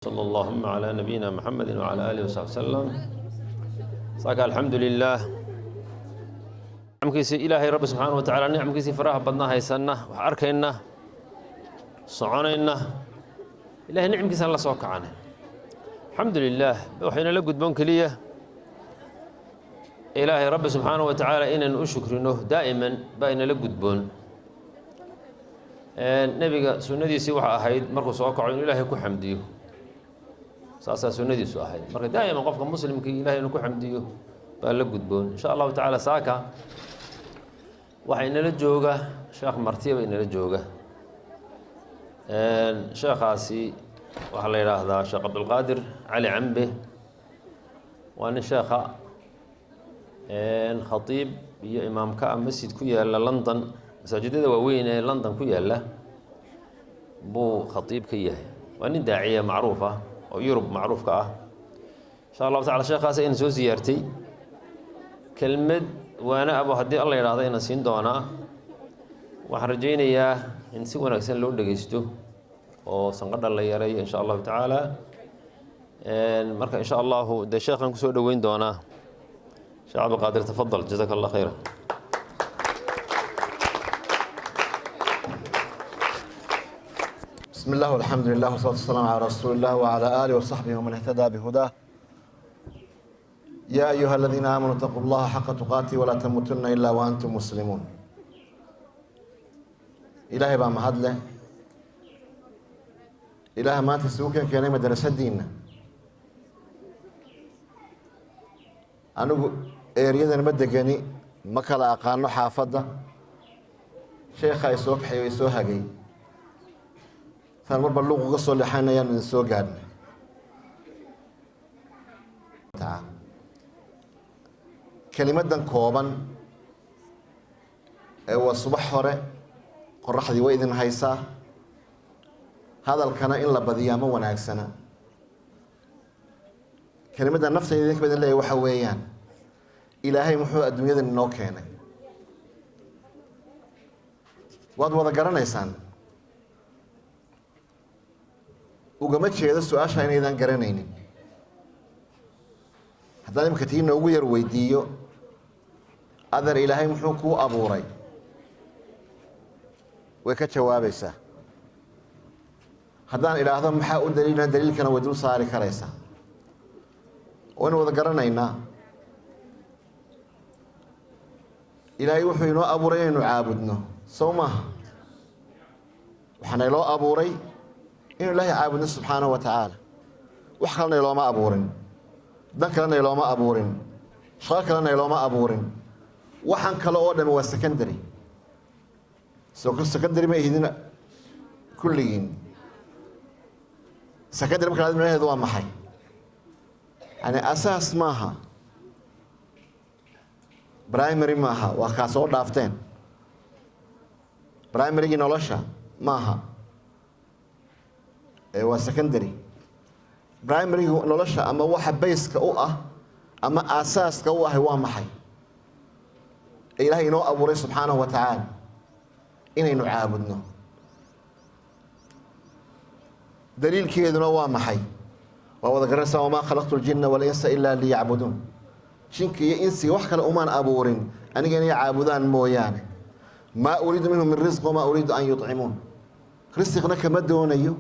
صلى اللهم على نبينا محمد وعلى آله وصحبه وسلم. صاك الحمد لله نعمكيسي إلهي رب سبحانه وتعالى نعمكيسي فراح بدنا هيسنا وحركينا صعونينا إلهي نعمكيسي الله سوك عنه الحمد لله وحين لقد بنكلية إلهي رب سبحانه وتعالى إن أشكرنه دائما بين لقد بون نبي سنديسي waxa ahayd markuu soo kaco in Ilaahay ku xamdiyo saasa sunnadiisu ahayd marka daayima qofka muslimka Ilaahay inuu ku xamdiyo baa la gudboon insha Allah ta'ala saaka waxa inala jooga sheekh martiba inala jooga sheekhaasi waxa la yiraahdaa Sheekh Abdul Qaadir Ali Cambe waa nin sheekha khatiib iyo imaamka masjid ku yaala London masaajidada waaweyn ee London ku yaala buu khatiib ka yahay waa nin daaciye macruuf ah oo Yurub macruuf ka ah insha Allah ta'ala sheekhaas in soo ziyaartay kelmad waana abo hadii Allah yiraahdo inaan siin doonaa waxaan rajaynayaa in si wanaagsan loo dhageysto oo sanqadha la yaray insha Allah ta'ala marka insha Allah de sheekhan ku soo dhaweyn doonaa Sheekh Abdul Qaadir tafadal jazakallahu khairan بسم الله والحمد لله والصلاة والسلام على رسول الله وعلى آله وصحبه ومن اهتدى بهداه يا أيها الذين آمنوا اتقوا الله حق تقاته ولا تموتن إلا وأنتم مسلمون إلهي بقى مهدله إلهي ما تسوكن كان مدرسة ديننا أنا إيريدنا مدقني مكلا أقانو حافظة شيخ يسوق حي ويسوها جي فالمربى اللغة قصوا اللي حانا من سوق عنا تعال كلمة دن كوبا هو الصبح هره قرح ذي وإذن هيسا هذا الكنا إلا بذيامة ونعكسنا كلمة دن نفسه يذيك بإذن الله وحويان إلهي محو الدنيا ذن النوكينا وضع قرنا يسان ugama jeedo su'aasha inaydan garanaynin haddaan imka tiina ugu yar weydiiyo adar ilaahay muxuu kuu abuuray way ka jawaabaysaa haddaan idhaahdo maxaa u daliilna daliilkana way dul saari karaysaa waynu wada garanaynaa ilaahay wuxuu inoo abuuray inaynu caabudno sow maaha waxaana iloo abuuray إنه الله يعبدنا سبحانه وتعالى وحكلنا إلى ما أبورن ذكرنا إلى ما أبورن شاكرنا إلى ما أبورن وحن كلا أودم والسكندري سوق السكندري ما يهدنا كلين سكندري ممكن هذا من هذا محي يعني أساس ماها برايمري ماها وخاصة دافتين برايمري جنولشة ماها waa secondary primary nolosha ama waxa base-ka u ah ama asaaska u ah waa maxay ilaahay inoo abuuray subhanahu wa ta'ala inaynu caabudno daliilkeeduna waa maxay waa wada garanaysaa ma khalaqtul jinna wal insa illa liya'budun jinka iyo insiga wax kale uma abuurin aniga inay caabudaan mooyaane ma uriidu minhum min rizq wa ma uriidu an yut'imun rizqna kama doonayo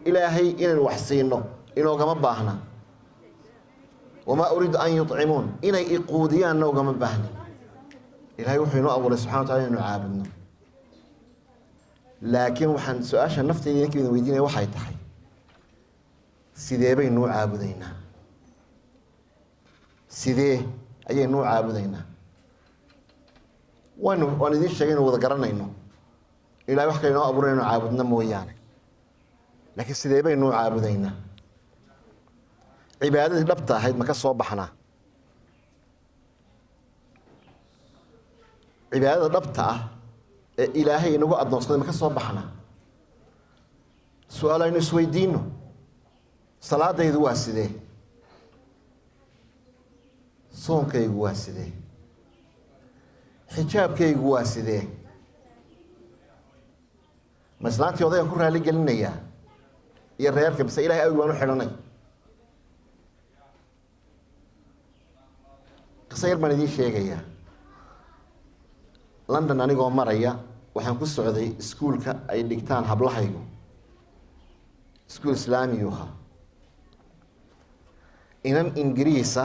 إلهي إن وحسينه إنه كما باهنا وما أريد أن يطعمون إن إقوديا إنه كما باهنا إلهي وحينه أبو الله سبحانه وتعالى إنه عابدنا لكن وحن سؤاشا نفتي يمكن ويدينا وحي تحي سيدي بين نوع عابدينا سيدي أي نوع عابدينا وأنا ذي الشيء وذكرنا إنه إلهي وحكي إنه أبو الله عابدنا مويانا لكن سيدي بين نوع عابدينا عبادة لبطة هيد ما كصوبحنا عبادة لبطة إلهي إنه قد نصلي ما كصوبحنا سؤال إنه سوي دينه صلاة يدوا سيدي صوم كي يقوا سيدي حجاب كي يقوا سيدي مسلانتي وضعي أكون رالي قلنا إياه iyo reerka bise ilaahay awgi baan u xidhanay qiso yar baan idiin sheegayaa London anigoo maraya waxaan ku socday iskuulka ay dhigtaan hablahaygu iskuul islaami ah inan ingiriisa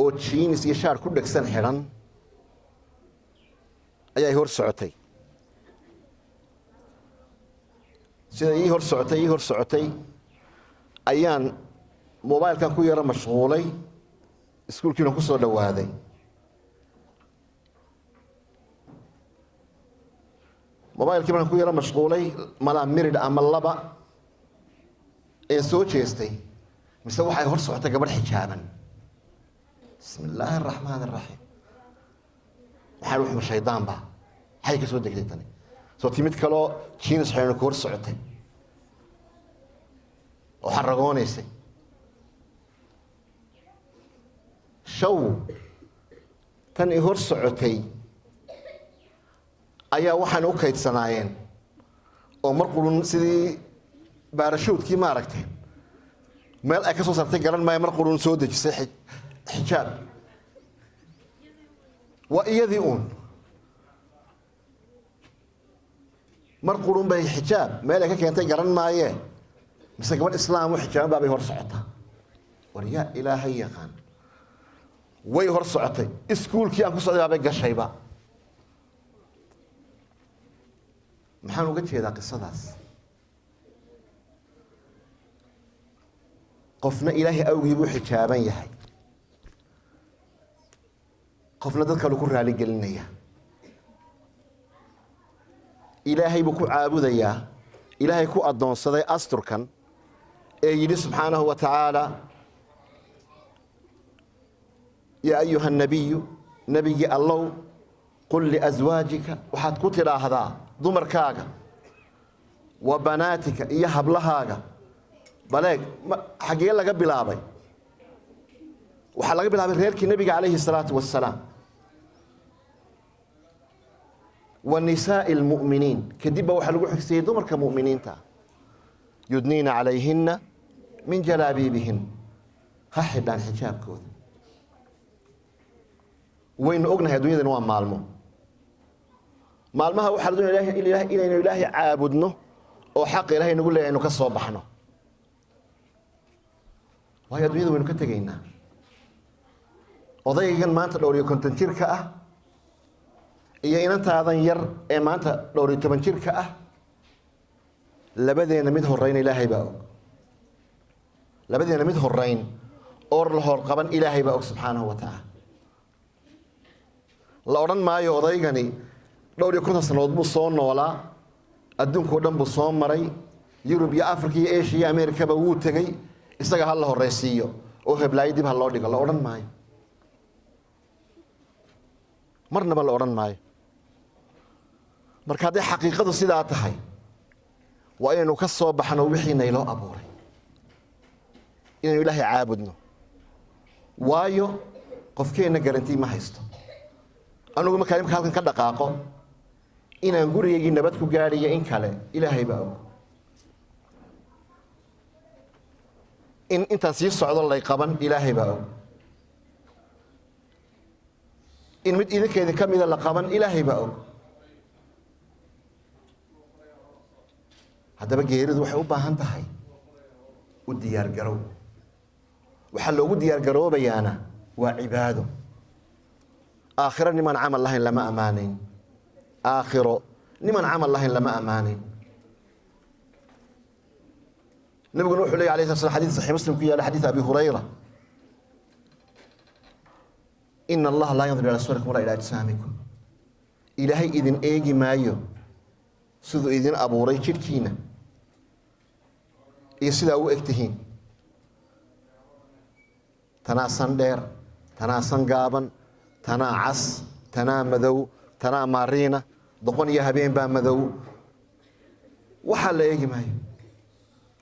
oo jeans iyo shaar ku dhagsan xiran ayaa hor socotay sida ii hor socotay ayaan mobilkan ku yara mashquulay iskuulkiina ku soo dhawaaday mobilkii baan ku yara mashquulay mala mirid ama laba ee soo jeestay mise waxay hor socotay gabadh xijaaban bismillaahi araxmaani araxiim waxaan wuxuu shaydaan ba hay ka soo degtay tani soo timid kaloo jeans xayna ku hor socotay oo xaragoonaysay show tan i hor socotay ayaa waxaan u kaydsanaayeen oo mar qulun sidii baarashoodkii ma aragtay meel ay ka soo saartay garan maayo mar qulun soo dejisay xijaab waa iyadii uun mar qulun bay xijaab meel ay ka keentay garan maayee mise gabadh islaam u xijaaban baabay hor socotaa war yaa ilaahay yaqaan way hor socotay iskuulkii aan ku socday baabay gashayba maxaan uga jeedaa qisadaas qofna ilaahay awgii buu xijaaban yahay qofna dad kale ku raali gelinaya ilaahay buu ku caabudayaa ilaahay ku adoonsaday asturkan ee yidhi subxaanahu wa tacaala yaa ayuha nabiyu nabigii allow qul liaswaajika waxaad ku tidhaahdaa dumarkaaga wa banaatika iyo hablahaaga baleeg xaggee laga bilaabay waxaa laga bilaabay reerkii nabiga calayhi salaatu wassalaam wa nisaa'i almu'miniin kadibba waxaa lagu xigsiiyey dumarka mu'miniinta yudniina calayhinna min jalaabiibihin ha xidhaan xijaabkooda waynu ognahay adduunyadana waa maalmo maalmaha waxaa la doonaya inaynu ilaahay caabudno oo xaqa ilaahay nagu leeyahay aynu ka soo baxno waayo adduunyada waynu ka tegaynaa odaygan maanta 50 jirka ah iyo inantaadan yar ee maanta 12 jirka ah labadeena mid horeyn ilaahay baa og labadeena mid horeyn oo la hor qaban ilaahay baa og subxaanahu wa tacaala la odhan maayo odaygani 20 sanadood buu soo noolaa adduunka oo dhan buu soo maray Yurub iyo Afrika iyo Asia iyo America ba wuu tagay isaga hal la horeysiiyo oo heblaay dib hal loo dhigo la odhan maayo marnaba la odhan maayo marka hadday xaqiiqadu sidaa tahay waa inaynu ka soo baxno wixii nayloo abuuray inaynu ilaahay caabudno waayo qofkeenna garantii ma haysto anugu markaa imka halkan ka dhaqaaqo inaan gurigaygii nabad ku gaadhiyo in kale ilaahay baa og in intaan sii socdo lay qaban ilaahay baa og in mid idinkeedii ka mida la qaban ilaahay baa og haddaba geeridu waxay u baahan tahay u diyaargarow waxaa loogu diyaargaroobayaana waa cibaado aakhiro niman camal lahayn lama ammaanayn aakhiro niman camal lahayn lama ammaanayn nabiguna wuxuu leeyahay alayhi salaam xadiis sahih muslim ku yaala xadiis abi hurayra inna allaha la yanzuru ila suwarikum wala ila ajsamikum ilaahay idin eegi maayo siduu idin abuuray jidhkiina iyo sidaa u egtihiin tanaasan dheer tanaasan gaaban tanaa cas tanaa madow tanaa maariina doqon iyo habeen baa madow waxaa la eegi maayo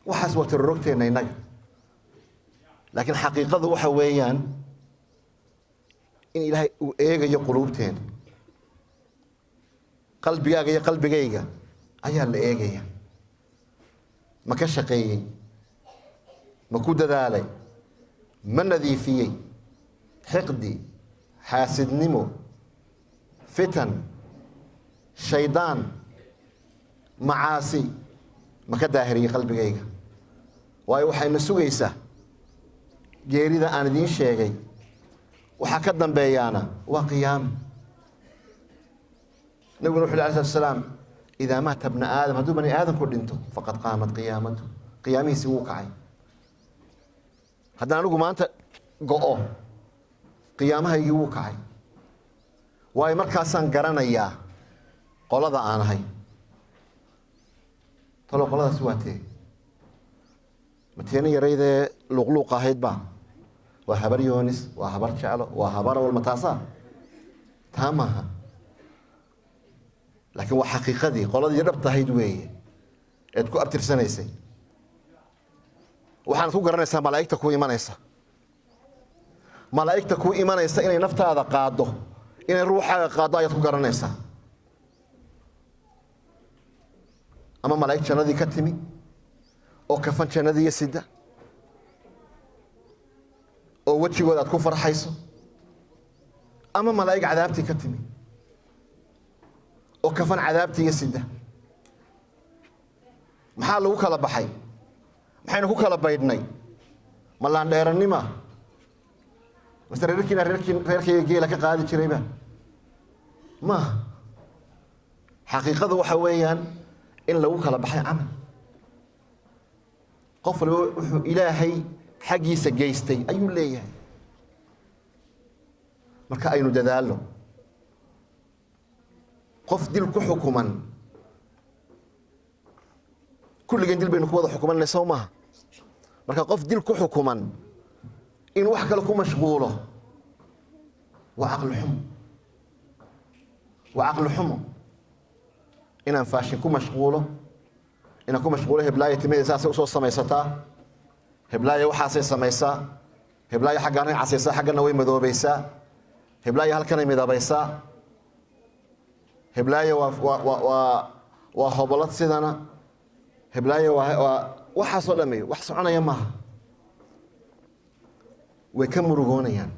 waxaas waa tirorogteenna innaga laakiin xaqiiqadu waxa weeyaan in ilaahay uu eegayo quluubteena qalbigaaga iyo qalbigayga ayaa la eegaya ma ka shaqeeyey ma ku dadaalay ma nadiifiyey xiqdi xaasidnimo fitan shaydaan macaasi ma ka daahiriyey qalbigayga waayo waxayna sugaysaa geerida aan idiin sheegay waxaa ka dambeeyaana waa qiyaamo nabiguna wuxuu alayhi salaam idaa mata bna aadam hadduu bani aadamku dhinto faqad qaamat qiyaamatu qiyaamihiisi wuu kacay haddaan anigu maanta go'o qiyaamahaygii wuu kacay waayo markaasaan garanayaa qolada aan ahay talo qoladaasi waa tee mateena yaraydee luuqluuq ahayd baa waa habar yoonis waa habar jeclo waa habar walma taasaa taa maaha laakiin waa xaqiiqadii qoladii dhabta ahayd weeye eed ku abtirsanaysay waxaanad ku garanaysaa malaa'igta kuu imanaysa malaa'igta kuu imanaysa inay naftaada qaaddo inay ruuxaaga qaaddo ayaad ku garanaysaa ama malaa'ig jannadii ka timi oo kafan jannadiiyo sida oo wejigooda aad ku farxayso ama malaa'ig cadaabtii ka timi oo kafan cadaabtiiyo sida maxaa lagu kala baxay maxaynu ku kala baydhnay ma laandheerannima mase reerkiina reerkayga geela ka qaadi jirayba maaha xaqiiqadu waxa weeyaan in lagu kala baxay camal qof waliba wuxuu ilaahay xaggiisa geystay ayuu leeyahay marka aynu dadaalno qof dil ku xukuman kulligeen dil baynu ku wada xukumanay soo maaha marka qof dil ku xukuman in wax kale ku mashquulo waa caqli xumo waa caqli xumo inaan faashin ku mashquulo inaan ku mashquulo heblaayo timaheeda saasay usoo samaysataa heblaayo waxaasay samaysaa heblaayo xaggaanay casaysaa xaggana way madoobaysaa heblaayo halkanay midabaysaa heblaayo waa hobolad sidana heblaayo waa waxaasoo dhami wax soconaya maaha way ka murugoonayaan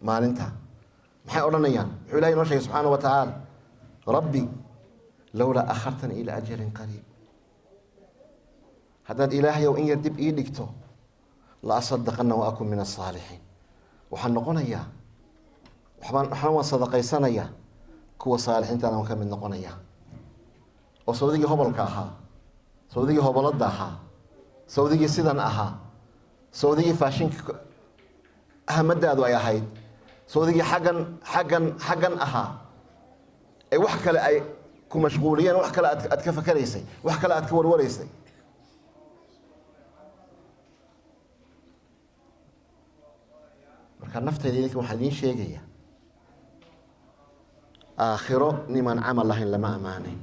maalinta maxay odhanayaan wuxuu ilahay inoo sheegay subxaana wa tacaala rabbi lowlaa akhartanii ilaa ajalin qariib haddaad ilaahayow in yar dib ii dhigto la asadaqana wa akun min asaalixiin waxaan noqonayaa waxna waan sadaqaysanayaa kuwa saalixiintaana waan ka mid noqonayaa oo sawdigii hobolka ahaa sawdigii hobolada ahaa sawdigii sidan ahaa sawdigii faashinka ahamadaadu ay ahayd sawdigii xaggan ahaa ee wax kale ay ku mashquuliyeen wax kale aad ka fakaraysay wax kale aad ka warwaraysay marka naftayda idinka waxaan idiin sheegaya aakhiro nimaan camal lahayn lama ammaanayn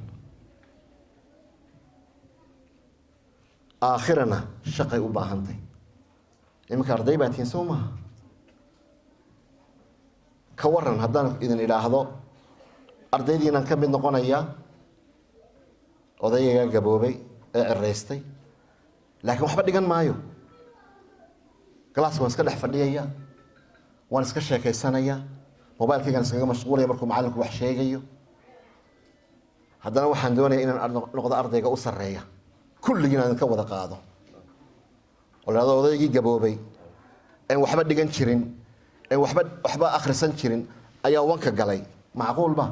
aakhirana shaqay u baahantay iminka arday baa tihiin soo maaha ka waran haddaan idin idhaahdo ardaydiinaan ka mid noqonaya odaygagaa gaboobay ee ciraystay laakiin waxba dhigan maayo galaas waan iska dhex fadhiyaya waan iska sheekaysanaya mobailkaygaan iskaga mashquulaya markuu macallinku wax sheegayo haddana waxaan doonaya inaan noqdo ardayga u sarreeya kulligiin aan idinka wada qaado oo la hahdo odaygii gaboobay een waxba dhigan jirin een waxba akhrisan jirin ayaa wanka galay macquulba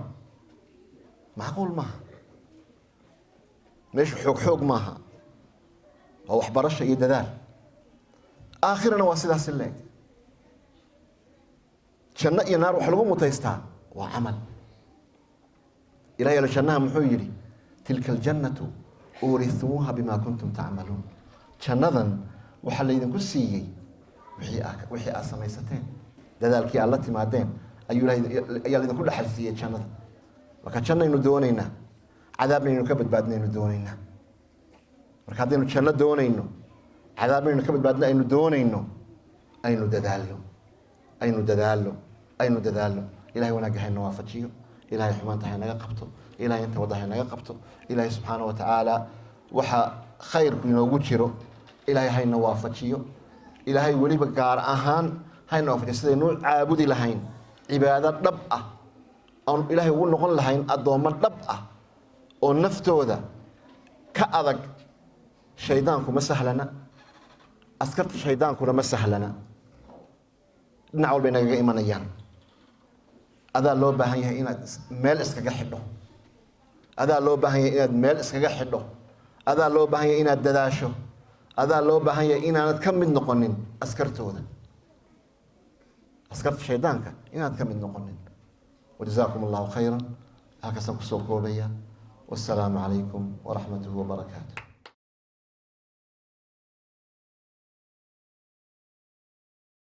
macquul maaha meeshu xoog maaha waa waxbarasho iyo dadaal aakhirana waa sidaas leeg janno iyo naar waxa lagu mutaystaa waa camal ilahay ala jannaha muxuu yidhi tilka aljannatu uurithumuuha bimaa kuntum tacmaluun jannadan waxaa laydinku siiyey wixii aad samaysateen dadaalkii aad la timaadeen ayaa laydinku dhexal siiyey jannada marka jannaynu doonaynaa cadaabnaynu ka badbaadnaynu doonaynaa marka haddaynu janno doonayno cadaabnaynu ka badbaadna aynu doonayno aynu dadaalno ilahay wanaagga hayna waafajiyo ilahay xumaanta haynaga qabto ilahay inta wadda haynaga qabto ilahay subxaana wa tacaala waxa khayrku inoogu jiro ilaahay hayna waafajiyo ilaahay weliba gaar ahaan hayna waafajiyo sidaynu caabudi lahayn cibaado dhab ah aan ilaahay ugu noqon lahayn addoommo dhab ah oo naftooda ka adag shaydaanku ma sahlana askarta shaydaankuna ma sahlana dhinac walbay nagaga imanayaan adaa loo baahan yahay inaad meel iskaga xidho adaa loo baahan yahay inaad meel iskaga xidho adaa loo baahan yahay inaad dadaasho adaa loo baahan yahay inaanad ka mid noqonin askartooda askarta shaydaanka inaad ka mid noqonin wajazaakum allahu khayran halkaasaan kusoo koobaya wassalaamu calaykum waraxmatuhu wabarakaatu